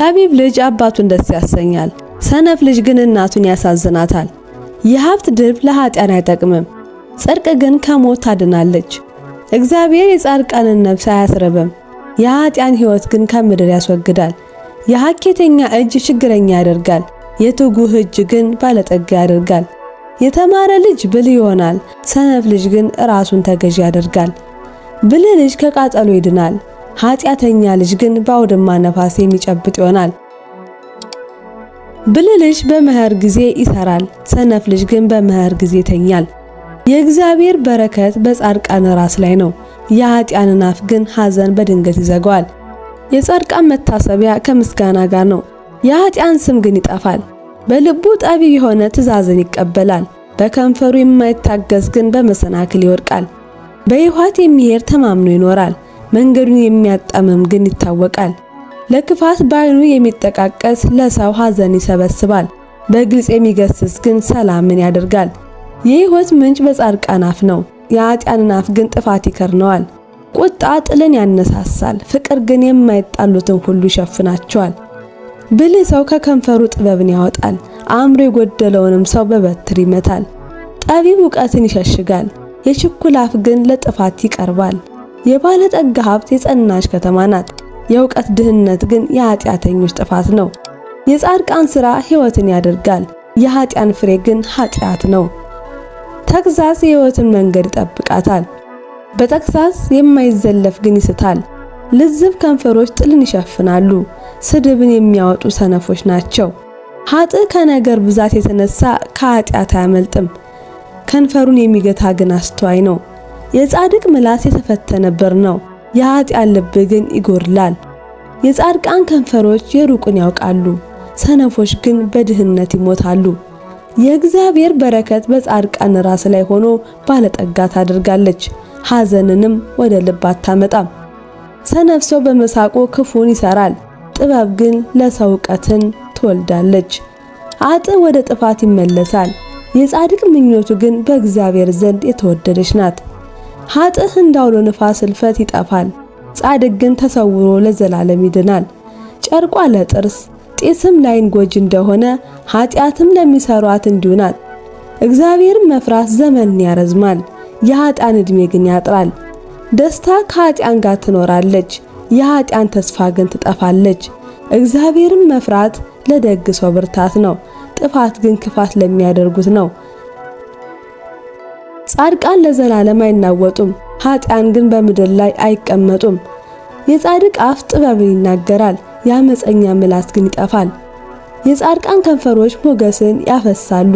ጠቢብ ልጅ አባቱን ደስ ያሰኛል፣ ሰነፍ ልጅ ግን እናቱን ያሳዝናታል። የሀብት ድብ ለኃጢአን አይጠቅምም፣ ጽድቅ ግን ከሞት ታድናለች። እግዚአብሔር የጻድቃንን ነፍስ አያስርብም፣ የኃጢአን ሕይወት ግን ከምድር ያስወግዳል። የሐኬተኛ እጅ ችግረኛ ያደርጋል፣ የትጉህ እጅ ግን ባለጠጋ ያደርጋል። የተማረ ልጅ ብልህ ይሆናል፣ ሰነፍ ልጅ ግን ራሱን ተገዢ ያደርጋል። ብልህ ልጅ ከቃጠሎ ይድናል፣ ኃጢአተኛ ልጅ ግን በአውድማ ነፋስ የሚጨብጥ ይሆናል። ብልህ ልጅ በመኸር ጊዜ ይሰራል፣ ሰነፍ ልጅ ግን በመኸር ጊዜ ይተኛል። የእግዚአብሔር በረከት በጻድቃን ራስ ላይ ነው፣ የኃጢአንን አፍ ግን ሐዘን በድንገት ይዘጋዋል። የጻድቃን መታሰቢያ ከምስጋና ጋር ነው፣ የኃጢአን ስም ግን ይጠፋል። በልቡ ጠቢብ የሆነ ትእዛዝን ይቀበላል፣ በከንፈሩ የማይታገስ ግን በመሰናክል ይወድቃል። በይኋት የሚሄድ ተማምኖ ይኖራል፣ መንገዱን የሚያጣምም ግን ይታወቃል። ለክፋት ባይኑ የሚጠቃቀስ ለሰው ሐዘን ይሰበስባል፣ በግልጽ የሚገስጽ ግን ሰላምን ያደርጋል። የሕይወት ምንጭ በጻድቃን አፍ ነው፣ የኃጢአንን አፍ ግን ጥፋት ይከርነዋል። ቁጣ ጥልን ያነሳሳል፣ ፍቅር ግን የማይጣሉትን ሁሉ ይሸፍናቸዋል። ብልህ ሰው ከከንፈሩ ጥበብን ያወጣል፣ አእምሮ የጎደለውንም ሰው በበትር ይመታል። ጠቢብ ዕውቀትን ይሸሽጋል፣ የችኩል አፍ ግን ለጥፋት ይቀርባል። የባለጠጋ ሀብት የጸናች ከተማ ናት፣ የእውቀት ድህነት ግን የኃጢአተኞች ጥፋት ነው። የጻድቃን ሥራ ሕይወትን ያደርጋል፣ የኃጢአን ፍሬ ግን ኃጢአት ነው። ተግሣጽ የሕይወትን መንገድ ይጠብቃታል፣ በተግሣጽ የማይዘለፍ ግን ይስታል። ልዝብ ከንፈሮች ጥልን ይሸፍናሉ፣ ስድብን የሚያወጡ ሰነፎች ናቸው። ኃጥእ ከነገር ብዛት የተነሳ ከኃጢአት አያመልጥም፣ ከንፈሩን የሚገታ ግን አስተዋይ ነው። የጻድቅ ምላስ የተፈተነ በር ነው፣ የኃጢአን ልብ ግን ይጎድላል። የጻድቃን ከንፈሮች የሩቁን ያውቃሉ፣ ሰነፎች ግን በድህነት ይሞታሉ። የእግዚአብሔር በረከት በጻድቃን ራስ ላይ ሆኖ ባለጠጋ ታደርጋለች፣ ሐዘንንም ወደ ልብ አታመጣም። ሰነፍ ሰው በመሳቁ ክፉን ይሰራል፣ ጥበብ ግን ለሰው ዕውቀትን ትወልዳለች። ኃጥእ ወደ ጥፋት ይመለሳል፣ የጻድቅ ምኞቱ ግን በእግዚአብሔር ዘንድ የተወደደች ናት። ኃጥእ እንዳውሎ ነፋስ እልፈት ይጠፋል፣ ጻድቅ ግን ተሰውሮ ለዘላለም ይድናል። ጨርቋ ለጥርስ ጢስም ላይን ጎጂ እንደሆነ ኃጢአትም ለሚሰሯት እንዲሁ ናት። እግዚአብሔርን መፍራት ዘመንን ያረዝማል፣ የኃጢአን ዕድሜ ግን ያጥራል። ደስታ ከኃጢአን ጋር ትኖራለች፣ የኃጢአን ተስፋ ግን ትጠፋለች። እግዚአብሔርን መፍራት ለደግ ሰው ብርታት ነው፣ ጥፋት ግን ክፋት ለሚያደርጉት ነው። ጻድቃን ለዘላለም አይናወጡም፣ ኃጢአን ግን በምድር ላይ አይቀመጡም። የጻድቅ አፍ ጥበብን ይናገራል፣ የአመፀኛ ምላስ ግን ይጠፋል። የጻድቃን ከንፈሮች ሞገስን ያፈሳሉ፣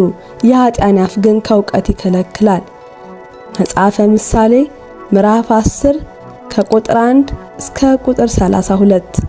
የኃጢአን አፍ ግን ከእውቀት ይከለክላል። መጽሐፈ ምሳሌ ምዕራፍ 10 ከቁጥር 1 እስከ ቁጥር 32